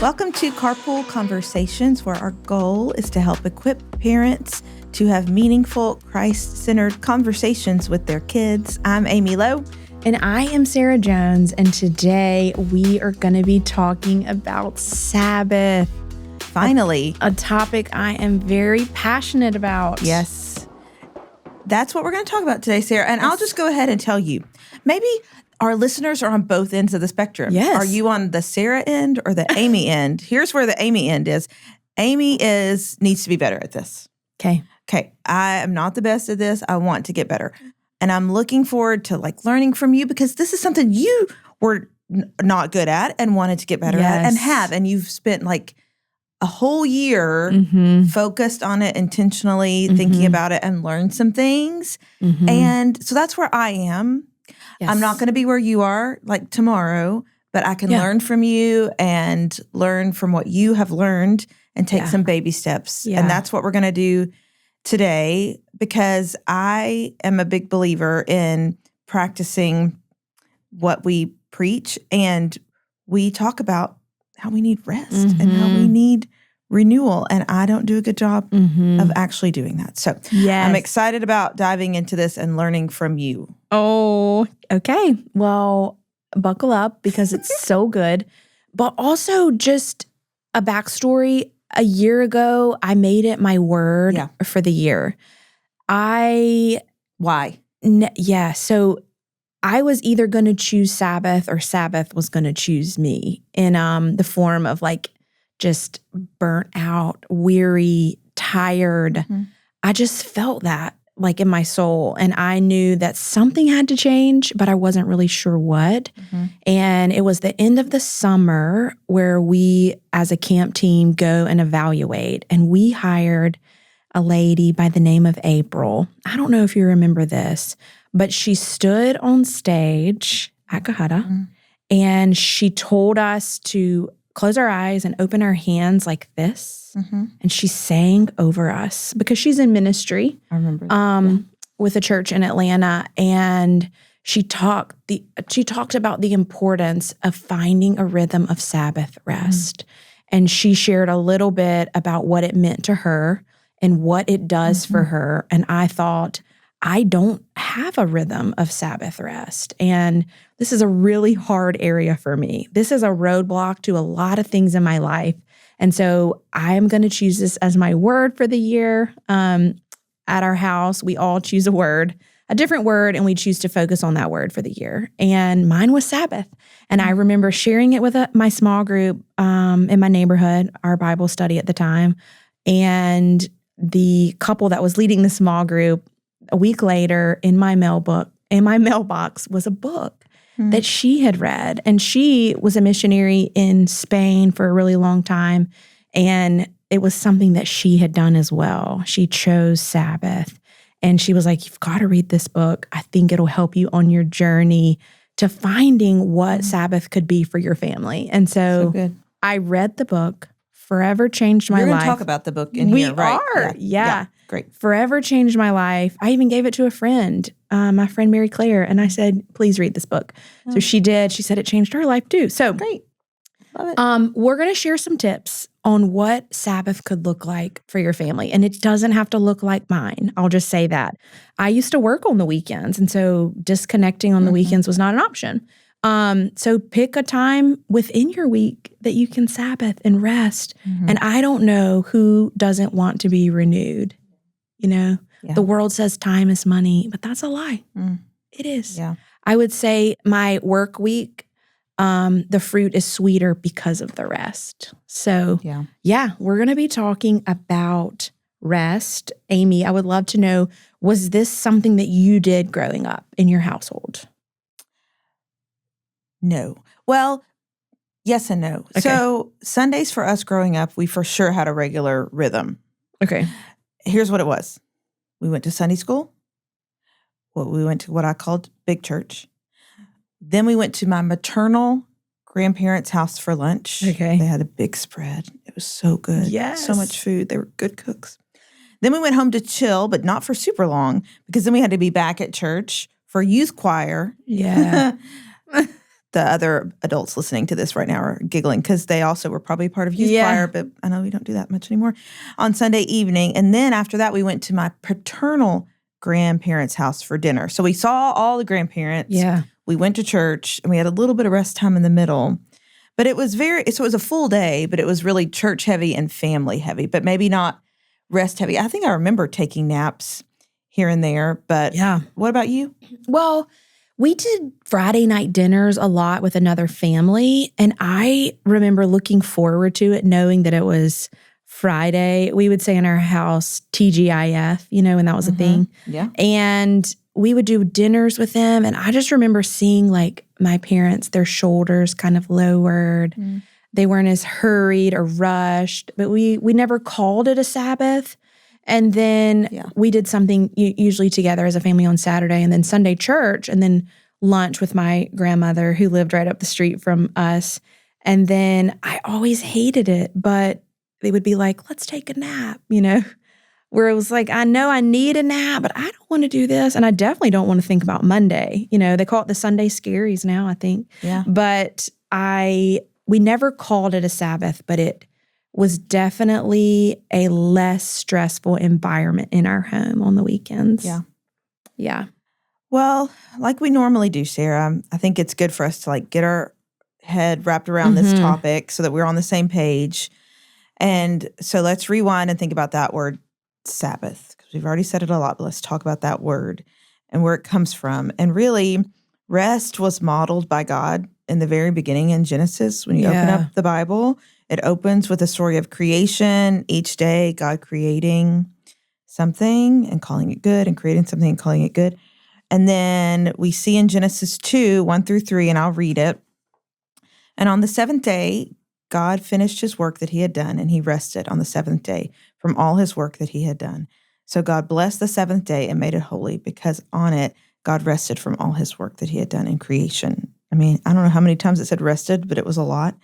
Welcome to Carpool Conversations, where our goal is to help equip parents to have meaningful, Christ-centered conversations with their kids. I'm Amy Lowe. And I am Sara Jones, and today we are going to be talking about Sabbath. Finally. A topic I am very passionate about. Yes. That's what we're going to talk about today, Sara. And I'll just go ahead and tell you, maybe our listeners are on both ends of the spectrum. Yes. Are you on the Sara end or the Amy end? Here's where the Amy end is. Amy needs to be better at this. Okay. I am not the best at this. I want to get better. And I'm looking forward to learning from you, because this is something you were not good at and wanted to get better at and have. And you've spent a whole year focused on it intentionally, thinking about it and learned some things. And so that's where I am. Yes. I'm not going to be where you are tomorrow, but I can learn from you and learn from what you have learned and take some baby steps. Yeah. And that's what we're going to do today, because I am a big believer in practicing what we preach, and we talk about how we need rest and how we need renewal, and I don't do a good job of actually doing that. So I'm excited about diving into this and learning from you. Oh, okay. Well, buckle up, because it's so good. But also, just a backstory. A year ago, I made it my word for the year. Why? So I was either going to choose Sabbath, or Sabbath was going to choose me, in the form of just burnt out, weary, tired. I just felt that in my soul. And I knew that something had to change, but I wasn't really sure what. And it was the end of the summer where we, as a camp team, go and evaluate. And we hired a lady by the name of April. I don't know if you remember this, but she stood on stage at Kahata and she told us to close our eyes and open our hands like this. And she sang over us, because she's in ministry. I remember that, with a church in Atlanta. And she talked about the importance of finding a rhythm of Sabbath rest. And she shared a little bit about what it meant to her and what it does for her. And I thought, I don't have a rhythm of Sabbath rest. And this is a really hard area for me. This is a roadblock to a lot of things in my life. And so I am going to choose this as my word for the year. At our house, we all choose a different word, and we choose to focus on that word for the year. And mine was Sabbath. And I remember sharing it with my small group in my neighborhood, our Bible study at the time. And the couple that was leading the small group, a week later, in my mailbox was a book that she had read. And she was a missionary in Spain for a really long time. And it was something that she had done as well. She chose Sabbath. And she was like, you've got to read this book. I think it'll help you on your journey to finding what Sabbath could be for your family. And so I read the book. Forever changed my life. You're going to talk about the book in here, right? We are. Yeah. Great. Forever changed my life. I even gave it to a friend, my friend Mary Claire, and I said, please read this book. So she did. She said it changed her life too. So great. Love it. We're going to share some tips on what Sabbath could look like for your family. And it doesn't have to look like mine. I'll just say that. I used to work on the weekends, and so disconnecting on the weekends was not an option. So pick a time within your week that you can Sabbath and rest. And I don't know who doesn't want to be renewed. The world says time is money, but that's a lie. It is. Yeah. I would say my work week, the fruit is sweeter because of the rest. So we're going to be talking about rest. Amy, I would love to know, was this something that you did growing up in your household? No. Well, yes and no. Okay. So Sundays for us growing up, we for sure had a regular rhythm. Okay. Here's what it was. We went to Sunday school. We went to what I called big church. Then we went to my maternal grandparents' house for lunch. Okay. They had a big spread. It was so good. Yes. So much food. They were good cooks. Then we went home to chill, but not for super long, because then we had to be back at church for youth choir. Yeah. the other adults listening to this right now are giggling because they also were probably part of youth choir, but I know we don't do that much anymore, on Sunday evening. And then after that, we went to my paternal grandparents' house for dinner. So we saw all the grandparents. Yeah. We went to church, and we had a little bit of rest time in the middle. But it was so it was a full day, but it was really church heavy and family heavy, but maybe not rest heavy. I think I remember taking naps here and there, but what about you? Well, we did Friday night dinners a lot with another family, and I remember looking forward to it, knowing that it was Friday. We would say in our house, TGIF, and that was a thing. Yeah. And we would do dinners with them, and I just remember seeing like my parents, their shoulders kind of lowered. Mm. They weren't as hurried or rushed, but we never called it a Sabbath. And then we did something usually together as a family on Saturday, and then Sunday church, and then lunch with my grandmother who lived right up the street from us. And then I always hated it, but they would be like, let's take a nap, where it was like, I know I need a nap, but I don't want to do this. And I definitely don't want to think about Monday. They call it the Sunday scaries now, I think. Yeah. But we never called it a Sabbath, but it was definitely a less stressful environment in our home on the weekends. Yeah. Yeah. Well, like we normally do, Sarah, I think it's good for us to get our head wrapped around this topic so that we're on the same page. And so let's rewind and think about that word Sabbath, because we've already said it a lot, but let's talk about that word and where it comes from. And really, rest was modeled by God in the very beginning in Genesis. When you open up the Bible, it opens with a story of creation. Each day, God creating something and calling it good, and creating something and calling it good. And then we see in Genesis 2, 1-3, and I'll read it. And on the seventh day, God finished his work that he had done, and he rested on the seventh day from all his work that he had done. So God blessed the seventh day and made it holy, because on it, God rested from all his work that he had done in creation. I mean, I don't know how many times it said rested, but it was a lot.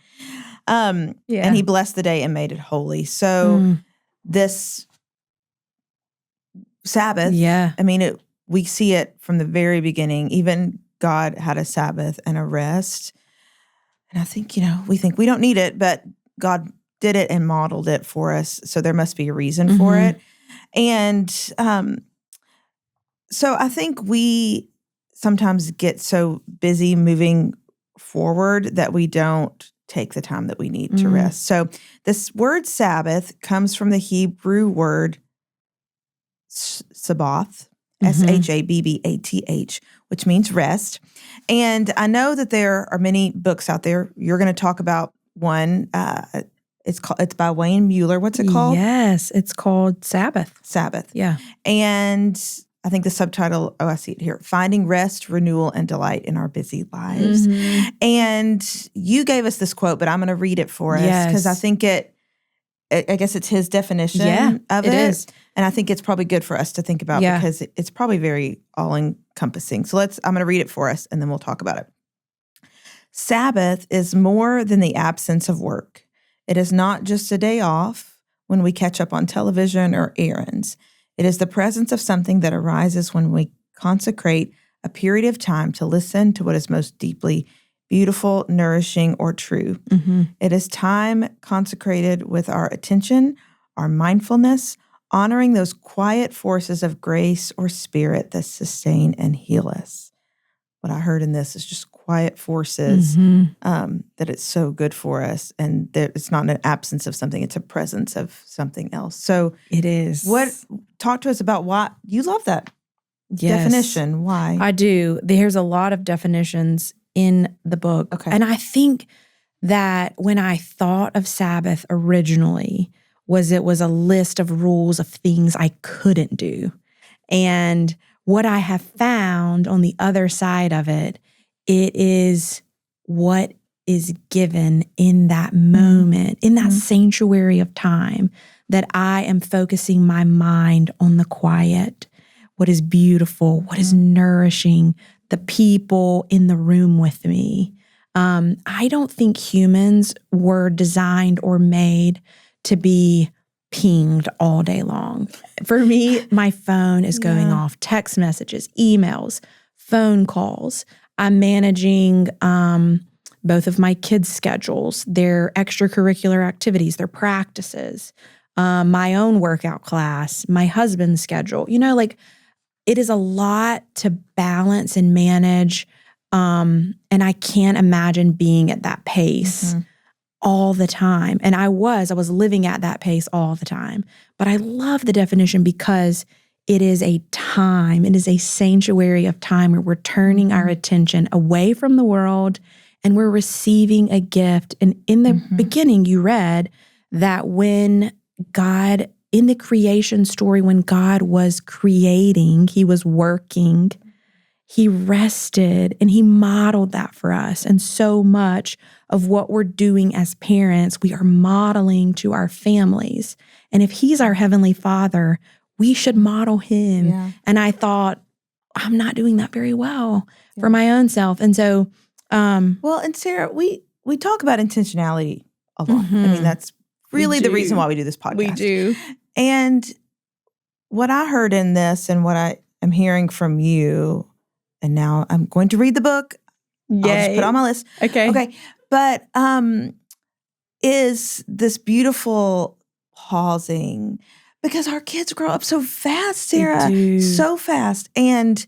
And he blessed the day and made it holy. So this Sabbath, I mean, we see it from the very beginning. Even God had a Sabbath and a rest. And I think, we think we don't need it, but God did it and modeled it for us. So there must be a reason for it. And so I think we sometimes get so busy moving forward that we don't take the time that we need to rest. So this word Sabbath comes from the Hebrew word Sabbath, Sabbath, which means rest. And I know that there are many books out there. You're going to talk about one. It's by Wayne Mueller. What's it called? Yes, it's called Sabbath. Sabbath. Yeah. And I think the subtitle, I see it here, Finding Rest, Renewal, and Delight in Our Busy Lives. And you gave us this quote, but I'm going to read it for us because I think I guess it's his definition of it. It is. And I think it's probably good for us to think about because it's probably very all-encompassing. So I'm going to read it for us, and then we'll talk about it. Sabbath is more than the absence of work. It is not just a day off when we catch up on television or errands. It is the presence of something that arises when we consecrate a period of time to listen to what is most deeply beautiful, nourishing, or true. It is time consecrated with our attention, our mindfulness, honoring those quiet forces of grace or spirit that sustain and heal us. What I heard in this is just quiet forces, that it's so good for us. And that it's not an absence of something, it's a presence of something else. So it is. Talk to us about why you love that definition. Why? I do. There's a lot of definitions in the book. Okay. And I think that when I thought of Sabbath originally, it was a list of rules of things I couldn't do. And what I have found on the other side of it, it is what is given in that moment, in that sanctuary of time, that I am focusing my mind on the quiet, what is beautiful, what is nourishing, the people in the room with me. I don't think humans were designed or made to be pinged all day long. For me, my phone is going off, text messages, emails, phone calls. I'm managing both of my kids' schedules, their extracurricular activities, their practices, my own workout class, my husband's schedule. Like it is a lot to balance and manage. And I can't imagine being at that pace all the time. And I was living at that pace all the time. But I love the definition because it is a time, it is a sanctuary of time where we're turning our attention away from the world and we're receiving a gift. And in the beginning, you read that when God, in the creation story, when God was creating, he was working, he rested, and he modeled that for us. And so much of what we're doing as parents, we are modeling to our families. And if he's our Heavenly Father, we should model him. Yeah. And I thought, I'm not doing that very well for my own self. And so, well, and Sara, we talk about intentionality a lot. I mean, that's really the reason why we do this podcast. We do. And what I heard in this and what I am hearing from you, and now I'm going to read the book. Yay. I'll just put it on my list. Okay. But is this beautiful pausing, because our kids grow up so fast, Sara, so fast. And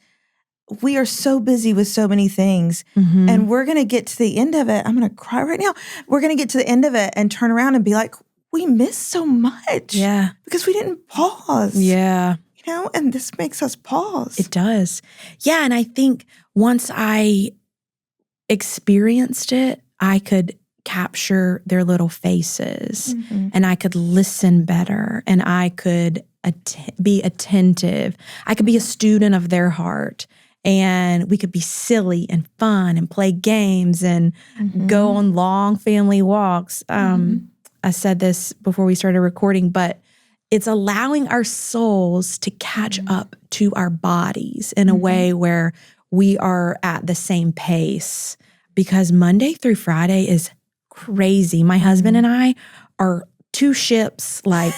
we are so busy with so many things. And we're going to get to the end of it. I'm going to cry right now. We're going to get to the end of it and turn around and be like, we missed so much. Yeah. Because we didn't pause. Yeah. And this makes us pause. It does. Yeah. And I think once I experienced it, I could capture their little faces and I could listen better and I could be attentive. I could be a student of their heart and we could be silly and fun and play games and go on long family walks. I said this before we started recording, but it's allowing our souls to catch up to our bodies in a way where we are at the same pace, because Monday through Friday is crazy. My husband and I are two ships. Like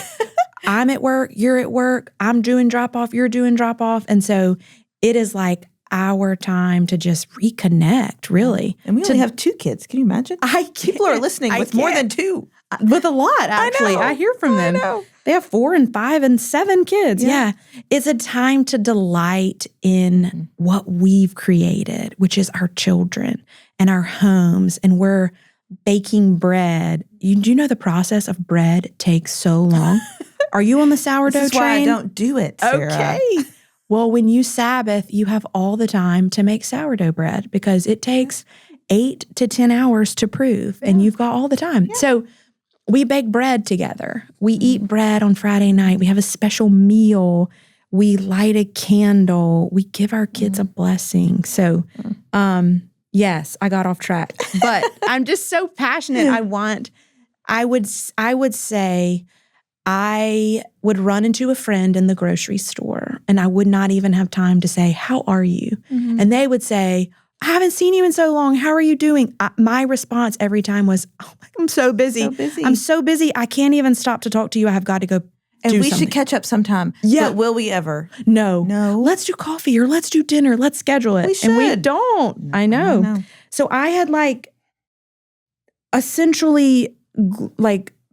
I'm at work, you're at work, I'm doing drop off, you're doing drop off. And so it is like our time to just reconnect, really. And we only have 2 kids. Can you imagine? People are listening with more than 2. With a lot, actually. I hear from them. They have 4 and 5 and 7 kids. Yeah. It's a time to delight in what we've created, which is our children and our homes. And we're baking bread. Do you know the process of bread takes so long? Are you on the sourdough train? This is why I don't do it, Sara. Okay. Well, when you Sabbath, you have all the time to make sourdough bread because it takes 8 to 10 hours to prove, and you've got all the time. Yeah. So we bake bread together. We eat bread on Friday night. We have a special meal. We light a candle. We give our kids a blessing. So, yes, I got off track, but I'm just so passionate. I would say I would run into a friend in the grocery store and I would not even have time to say, how are you? And they would say, I haven't seen you in so long. How are you doing? My response every time was, oh, I'm so busy. I'm so busy. I can't even stop to talk to you. I have got to go and we something. Should catch up sometime. Yeah. But will we ever? No. Let's do coffee or let's do dinner. Let's schedule it. We should. And we don't. I know. So I had essentially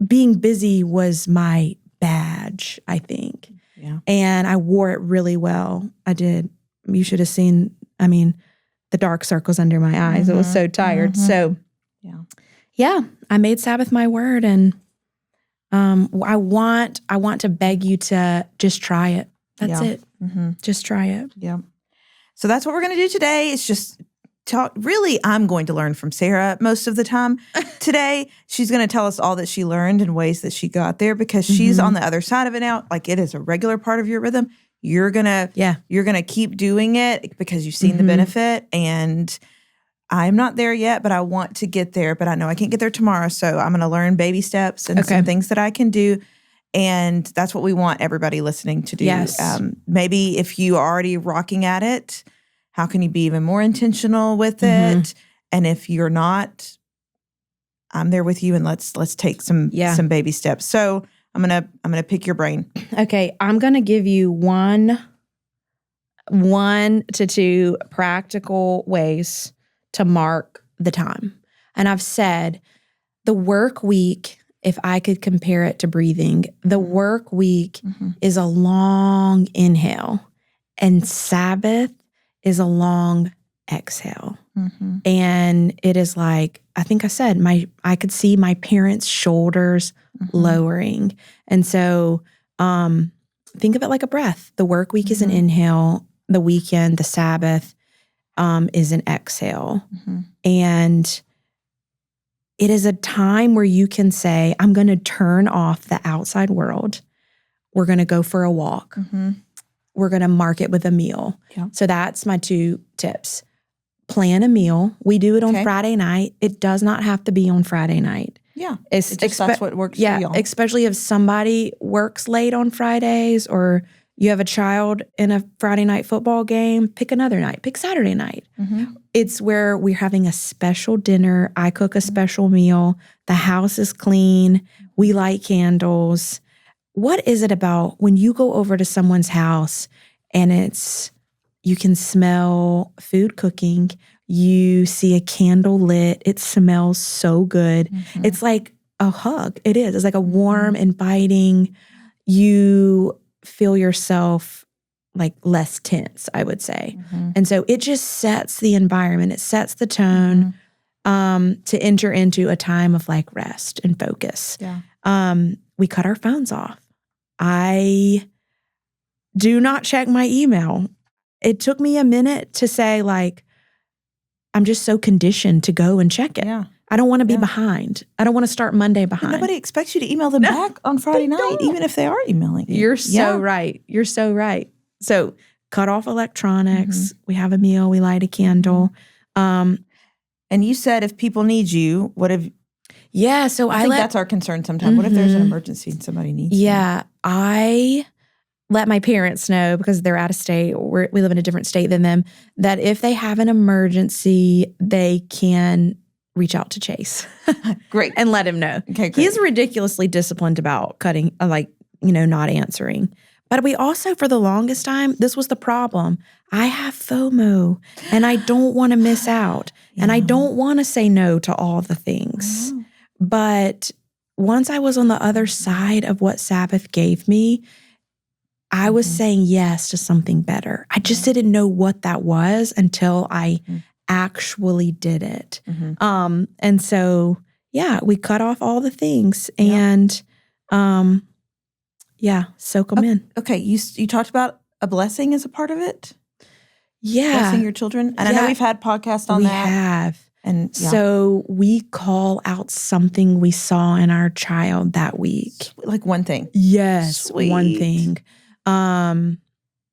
being busy was my badge, I think. Yeah. And I wore it really well. I did. You should have seen, the dark circles under my eyes. I was so tired. So, I made Sabbath my word, and I want to beg you to just try it. That's it. Just try it. Yeah. So that's what we're going to do today. It's just talk. Really, I'm going to learn from Sara most of the time. Today, she's going to tell us all that she learned and ways that she got there, because she's on the other side of it now. Like, it is a regular part of your rhythm. You're gonna keep doing it because you've seen the benefit, and I'm not there yet, but I want to get there. But I know I can't get there tomorrow, so I'm gonna learn baby steps and some things that I can do, and that's what we want everybody listening to do. Yes. Maybe if you are already rocking at it, how can you be even more intentional with it? And if you're not, I'm there with you, and let's take some baby steps. So I'm gonna pick your brain. Okay, I'm gonna give you one 1 to 2 practical ways to mark the time. And I've said the work week, if I could compare it to breathing, the work week is a long inhale and Sabbath is a long exhale. And it is like, I think I said, I could see my parents' shoulders lowering. And so think of it like a breath. The work week is an inhale. The weekend, the Sabbath, is an exhale. And it is a time where you can say, I'm going to turn off the outside world. We're going to go for a walk. We're going to mark it with a meal. So that's my 2 tips. Plan a meal. We do it on Friday night. It does not have to be on Friday night. That's what works for y'all. Especially if somebody works late on Fridays or you have a child in a Friday night football game, pick another night. Pick Saturday night. It's where we're having a special dinner. I cook a special meal. The house is clean. We light candles. What is it about when you go over to someone's house and you can smell food cooking, you see a candle lit, it smells so good. It's like a hug. It is. It's like a warm, inviting, you feel yourself like less tense, I would say. And so it just sets the environment. It sets the tone to enter into a time of like rest and focus. We cut our phones off. I do not check my email. It took me a minute to say like, I'm just so conditioned to go and check it. I don't want to be behind. I don't want to start Monday behind. Nobody expects you to email them back on Friday night, even if they are emailing you. You're so right. You're so right. So cut off electronics. We have a meal. We light a candle. And you said if people need you, what if... So I think that's our concern sometimes. What if there's an emergency and somebody needs you? I let my parents know because they're out of state. We live in a different state than them. That if they have an emergency, they can reach out to Chase. Great. And let him know. Okay, great. He's ridiculously disciplined about cutting, not answering. But we also, for the longest time, this was the problem. I have FOMO and I don't want to miss out. And I don't want to say no to all the things. But once I was on the other side of what Sabbath gave me, I was saying yes to something better. I just didn't know what that was until I actually did it. And so, we cut off all the things and, soak them in. Okay, you talked about a blessing as a part of it? Blessing your children? And I know we've had podcasts on that. We have. And so we call out something we saw in our child that week. Like one thing. Yes, Sweet. one thing. And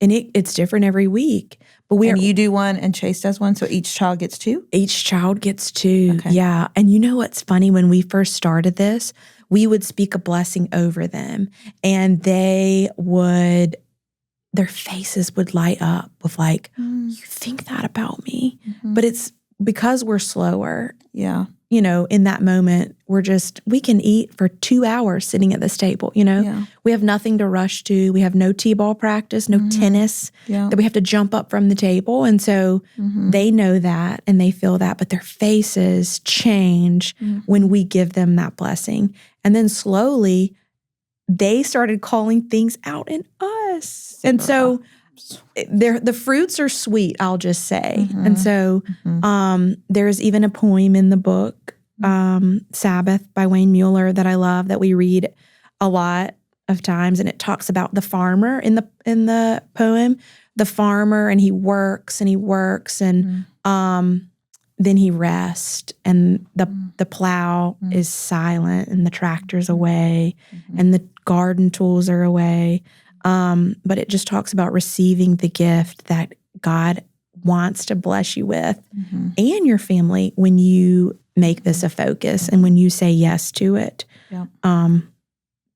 it's different every week. But you do one and Chase does one, so each child gets 2? Each child gets 2, okay. Yeah. And you know what's funny? When we first started this, we would speak a blessing over them, and their faces would light up with like, you think that about me? But it's because we're slower. In that moment, we can eat for 2 hours sitting at this table, We have nothing to rush to. We have no t-ball practice, no tennis that we have to jump up from the table. And so they know that and they feel that, but their faces change when we give them that blessing. And then slowly, they started calling things out in us. And so the fruits are sweet, I'll just say. And so there's even a poem in the book, Sabbath by Wayne Mueller, that I love, that we read a lot of times. And it talks about the farmer in the poem, the farmer, and he works and then he rests, and the plow is silent, and the tractor's away, and the garden tools are away. But it just talks about receiving the gift that God wants to bless you with and your family when you make this a focus and when you say yes to it.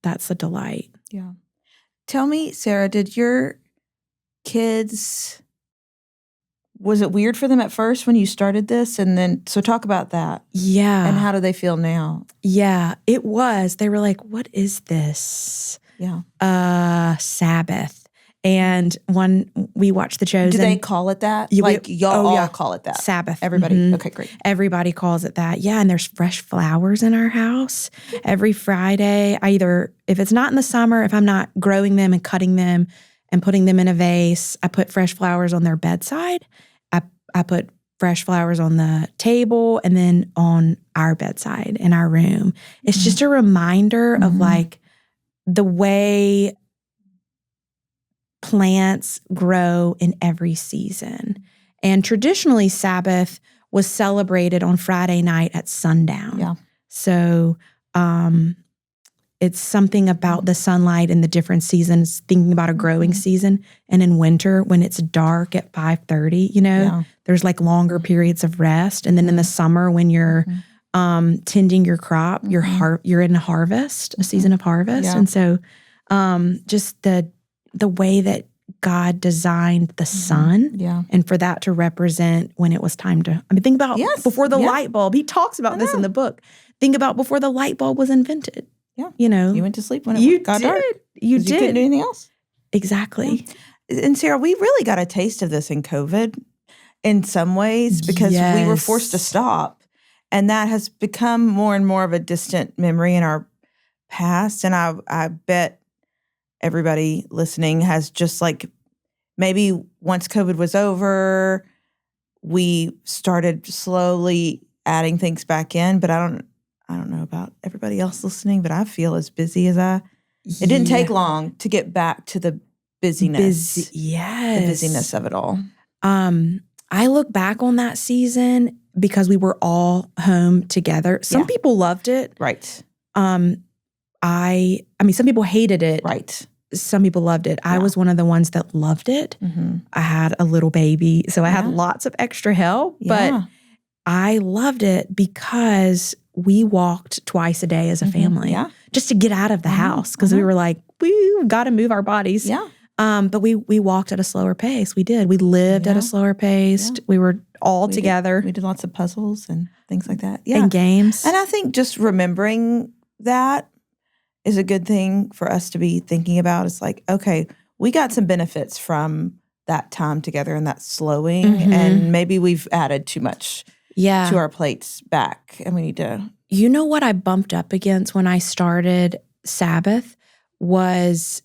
That's a delight. Tell me, Sara, did your kids... Was it weird for them at first when you started this? And then, so talk about that. And how do they feel now? It was. They were like, what is this? Sabbath. And we watched The Chosen. Do they call it that? Y'all all call it that? Sabbath. Everybody? Mm-hmm. Okay, great. Everybody calls it that. Yeah, and there's fresh flowers in our house. Every Friday, if it's not in the summer, if I'm not growing them and cutting them and putting them in a vase, I put fresh flowers on their bedside. I put fresh flowers on the table and then on our bedside in our room. It's just a reminder of like the way plants grow in every season. And traditionally, Sabbath was celebrated on Friday night at sundown. Yeah. So it's something about the sunlight in the different seasons, thinking about a growing season. And in winter, when it's dark at 5:30, there's like longer periods of rest. And then in the summer, when you're tending your crop, you're in a harvest, a season of harvest. Yeah. And so just the way that God designed the sun and for that to represent when it was time to, think about before the light bulb. He talks about this in the book. Think about before the light bulb was invented. Yeah. You went to sleep when it got dark. You did. You couldn't do anything else. Exactly. Yeah. And Sarah, we really got a taste of this in COVID in some ways because we were forced to stop. And that has become more and more of a distant memory in our past. And I bet everybody listening has just like, maybe once COVID was over, we started slowly adding things back in, but I don't know about everybody else listening, but I feel as busy as it didn't take long to get back to the busyness. The busyness of it all. I look back on that season because we were all home together. Some people loved it. Right. Some people hated it. Right. Some people loved it. I was one of the ones that loved it. Mm-hmm. I had a little baby, so I had lots of extra help, but I loved it because we walked twice a day as a family just to get out of the house because we were like, we've got to move our bodies. Yeah. But we walked at a slower pace. We did. We lived at a slower pace. Yeah. We were all together. We did lots of puzzles and things like that. Yeah. And games. And I think just remembering that is a good thing for us to be thinking about. It's like, okay, we got some benefits from that time together and that slowing, and maybe we've added too much to our plates back, and we need to. You know what I bumped up against when I started Sabbath was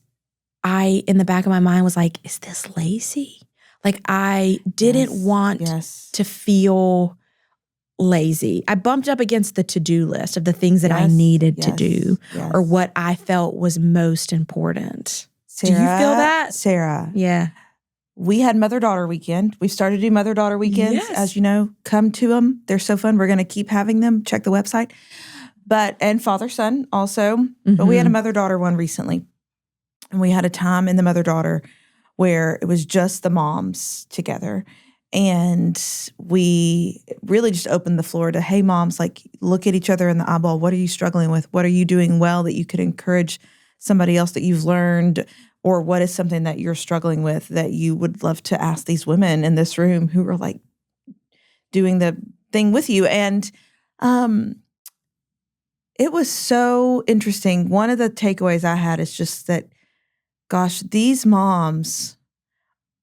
in the back of my mind was like, is this lazy? Like I didn't want to feel lazy. I bumped up against the to-do list of the things that I needed to do or what I felt was most important. Sarah, do you feel that? Sarah. Yeah. We had Mother-Daughter Weekend. We've started to do Mother-Daughter Weekends. As you know, come to them. They're so fun. We're going to keep having them. Check the website. And Father-Son also. But we had a Mother-Daughter one recently. And we had a time in the Mother-Daughter where it was just the moms together. And we really just opened the floor to, hey, moms, like look at each other in the eyeball. What are you struggling with? What are you doing well that you could encourage somebody else that you've learned? Or what is something that you're struggling with that you would love to ask these women in this room who are like doing the thing with you? And it was so interesting. One of the takeaways I had is just that, gosh, these moms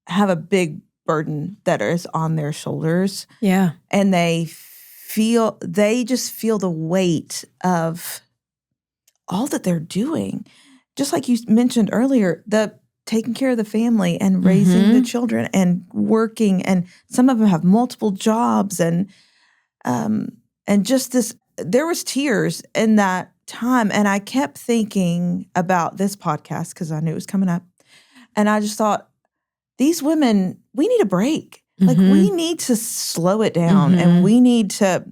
have a big burden that is on their shoulders. Yeah. And they just feel the weight of all that they're doing. Just like you mentioned earlier, the taking care of the family and raising the children and working, and some of them have multiple jobs, and just this. There was tears in that time, and I kept thinking about this podcast because I knew it was coming up, and I just thought, these women, we need a break. Like we need to slow it down, and we need to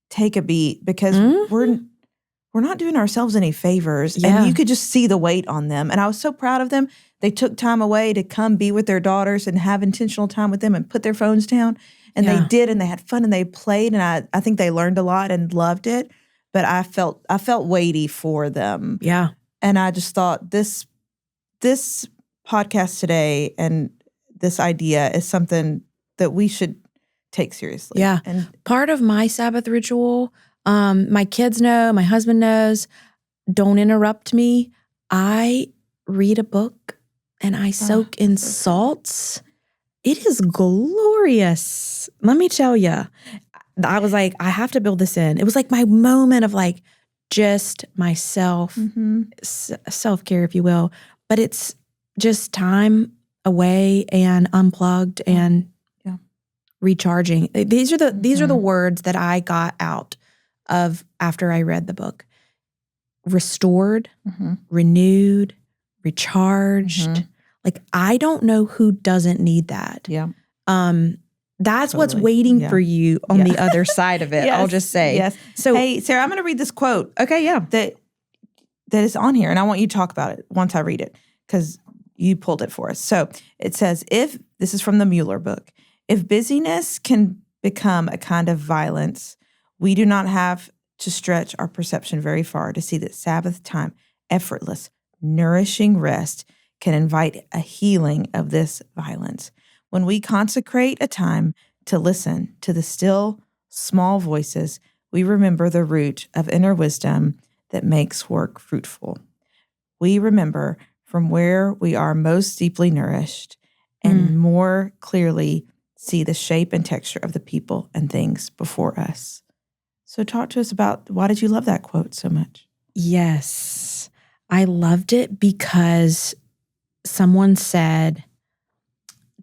take a beat because we're not doing ourselves any favors. Yeah. And you could just see the weight on them. And I was so proud of them. They took time away to come be with their daughters and have intentional time with them and put their phones down. And they did, and they had fun, and they played. And I think they learned a lot and loved it. But I felt weighty for them. Yeah. And I just thought this podcast today and this idea is something that we should take seriously. Yeah. And part of my Sabbath ritual, my kids know, my husband knows, don't interrupt me. I read a book and I soak in salts, it is glorious. Let me tell you. I was like, I have to build this in. It was like my moment of like just myself, self-care, if you will. But it's just time away and unplugged and recharging. These are the words that I got out of after I read the book. Restored, renewed, recharged. Like, I don't know who doesn't need that. Yeah. That's what's waiting for you on the other side of it. Yes. I'll just say. Yes. So, hey, Sarah, I'm going to read this quote. Okay, yeah. That is on here, and I want you to talk about it once I read it, because you pulled it for us. So it says, this is from the Mueller book, if busyness can become a kind of violence, we do not have to stretch our perception very far to see that Sabbath time, effortless, nourishing rest can invite a healing of this violence. When we consecrate a time to listen to the still, small voices, we remember the root of inner wisdom that makes work fruitful. We remember from where we are most deeply nourished and more clearly see the shape and texture of the people and things before us. So talk to us about, why did you love that quote so much? Yes, I loved it because someone said,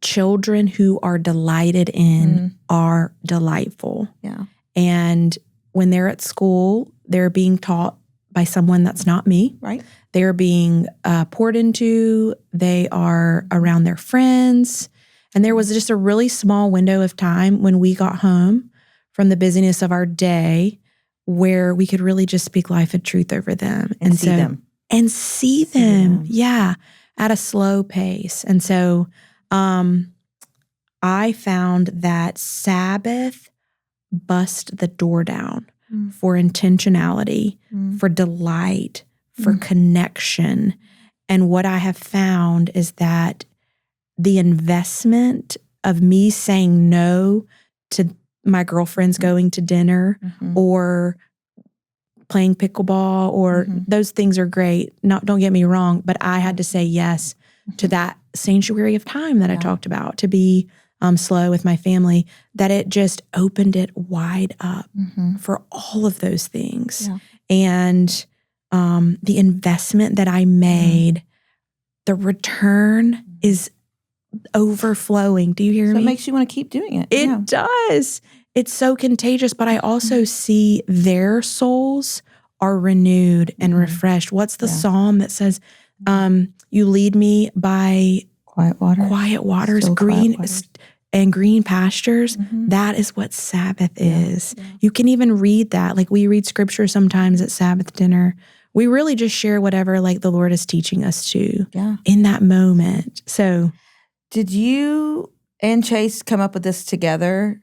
children who are delighted in are delightful. Yeah. And when they're at school, they're being taught by someone that's not me. Right. They're being poured into. They are around their friends. And there was just a really small window of time when we got home from the busyness of our day where we could really just speak life and truth over them. And see them. And see them. Yeah. At a slow pace. And so I found that Sabbath bust the door down for intentionality, for delight, for connection. And what I have found is that the investment of me saying no to my girlfriends going to dinner or playing pickleball or those things are great. Don't get me wrong, but I had to say yes to that sanctuary of time that I talked about, to be slow with my family, that it just opened it wide up for all of those things. Yeah. And the investment that I made, the return is overflowing. Do you hear me? It makes you want to keep doing it. It does. It's so contagious, but I also see their souls are renewed and refreshed. What's the psalm that says, you lead me by quiet waters, green pastures? That is what Sabbath is. Yeah. You can even read that. Like, we read scripture sometimes at Sabbath dinner. We really just share whatever like the Lord is teaching us to in that moment. So did you and Chase come up with this together?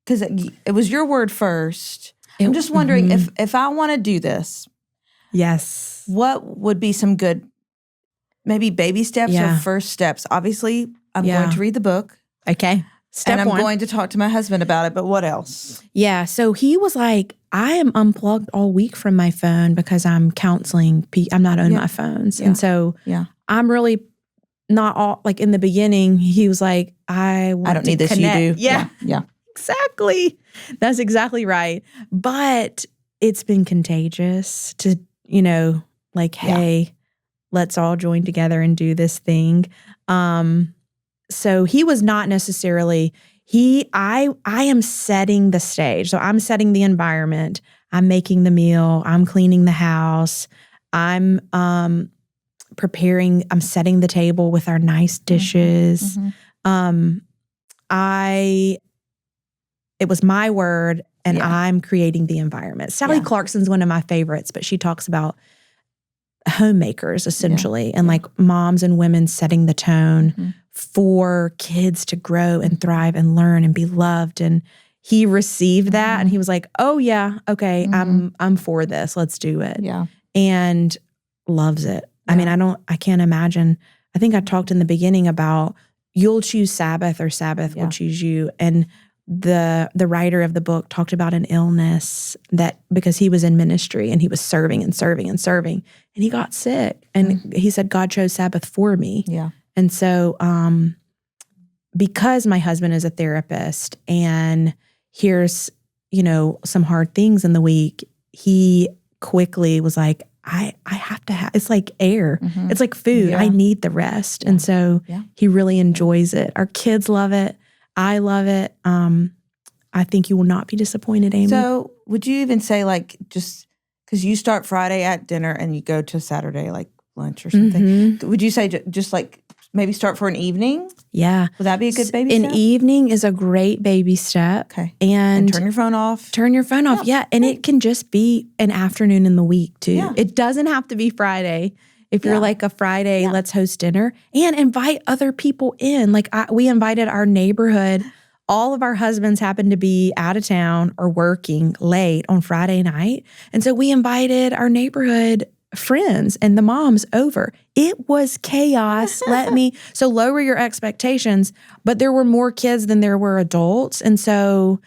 Because it was your word first. I'm just wondering if I want to do this. Yes. What would be some good, maybe baby steps or first steps? Obviously, I'm going to read the book. Okay. Step and I'm one. going to talk to my husband about it, but what else? Yeah. So he was like, I am unplugged all week from my phone because I'm counseling. I'm not on my phones. And so I'm really not all, like in the beginning, he was like, I don't need this, you do. Yeah. Exactly. That's exactly right. But it's been contagious to, hey, let's all join together and do this thing. So he was not necessarily, I am setting the stage. So I'm setting the environment. I'm making the meal. I'm cleaning the house. I'm preparing, I'm setting the table with our nice dishes. It was my word, and I'm creating the environment. Sally Clarkson's one of my favorites, but she talks about homemakers essentially, and like moms and women setting the tone for kids to grow and thrive and learn and be loved. And he received that, and he was like, "Oh yeah, okay, I'm for this. Let's do it." Yeah, and loves it. Yeah. I mean, I can't imagine. I think I talked in the beginning about you'll choose Sabbath or Sabbath will choose you, and the writer of the book talked about an illness that because he was in ministry and he was serving and serving and serving, and he got sick. And he said, God chose Sabbath for me. Yeah. And so because my husband is a therapist and here's, some hard things in the week, he quickly was like, I have to have, it's like air. Mm-hmm. It's like food. Yeah. I need the rest. Yeah. And so he really enjoys it. Our kids love it. I love it. I think you will not be disappointed, Amy. So would you even say just because you start Friday at dinner and you go to Saturday like lunch or something, would you say just like maybe start for an evening? Yeah. Would that be a good baby step? An evening is a great baby step. Okay. And turn your phone off. Turn your phone off. Yeah. And it can just be an afternoon in the week too. Yeah. It doesn't have to be Friday. If you're like a Friday, let's host dinner, and invite other people in. Like we invited our neighborhood. All of our husbands happened to be out of town or working late on Friday night. And so we invited our neighborhood friends and the moms over. It was chaos. So lower your expectations, but there were more kids than there were adults. And so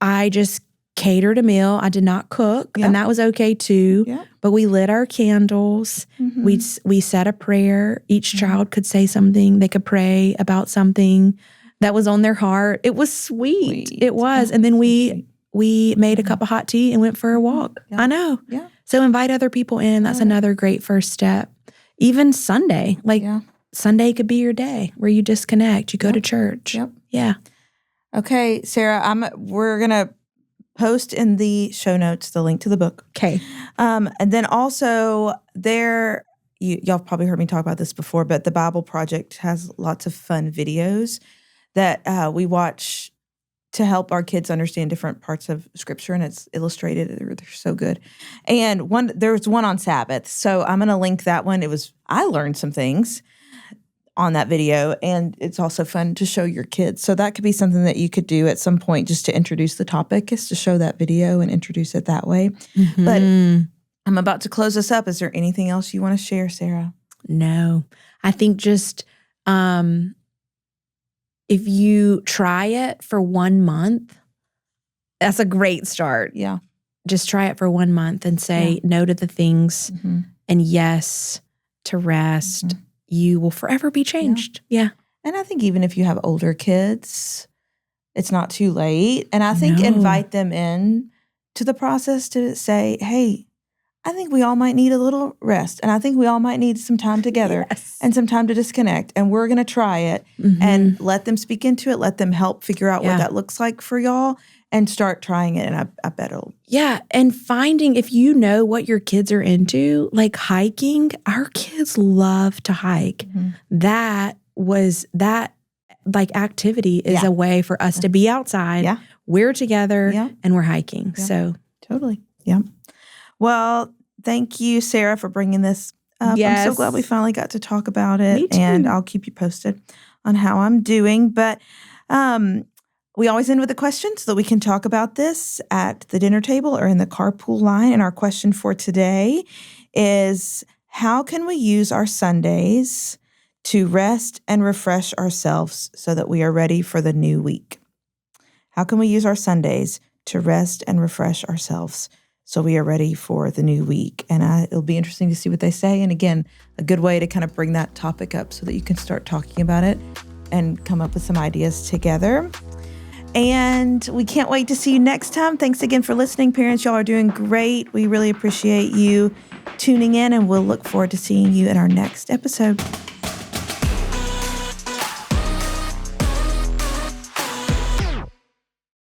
I just catered a meal. I did not cook, and that was okay too. Yeah. But we lit our candles. Mm-hmm. We said a prayer. Each child could say something. They could pray about something that was on their heart. It was sweet. It was. And then we made a cup of hot tea and went for a walk. Yeah. I know. Yeah. So invite other people in. That's another great first step. Even Sunday. Sunday could be your day where you disconnect. You go to church. Yep. Yeah. Okay, Sara, we're going to post in the show notes the link to the book. Okay. And then also y'all probably heard me talk about this before, but the Bible Project has lots of fun videos that we watch to help our kids understand different parts of Scripture, and it's illustrated. They're so good. And there's one on Sabbath, so I'm going to link that one. I learned some things on that video, and it's also fun to show your kids. So that could be something that you could do at some point just to introduce the topic, is to show that video and introduce it that way. Mm-hmm. But I'm about to close this up. Is there anything else you want to share, Sara? No. I think just if you try it for 1 month, that's a great start. Yeah. Just try it for 1 month and say no to the things and yes to rest. Mm-hmm. You will forever be changed. Yeah. And I think even if you have older kids, it's not too late. And I think invite them in to the process to say, hey, I think we all might need a little rest. And I think we all might need some time together and some time to disconnect. And we're going to try it and let them speak into it. Let them help figure out what that looks like for y'all and start trying it. And I bet it'll. Yeah. And finding, if you know what your kids are into, like hiking, our kids love to hike. Mm-hmm. That activity is a way for us to be outside. Yeah. We're together and we're hiking. Yeah. So totally. Yeah. Well, thank you, Sara, for bringing this up. Yes. I'm so glad we finally got to talk about it. Me too. And I'll keep you posted on how I'm doing. But we always end with a question so that we can talk about this at the dinner table or in the carpool line. And our question for today is, how can we use our Sundays to rest and refresh ourselves so that we are ready for the new week? How can we use our Sundays to rest and refresh ourselves so we are ready for the new week? And it'll be interesting to see what they say. And again, a good way to kind of bring that topic up so that you can start talking about it and come up with some ideas together. And we can't wait to see you next time. Thanks again for listening, parents. Y'all are doing great. We really appreciate you tuning in, and we'll look forward to seeing you in our next episode.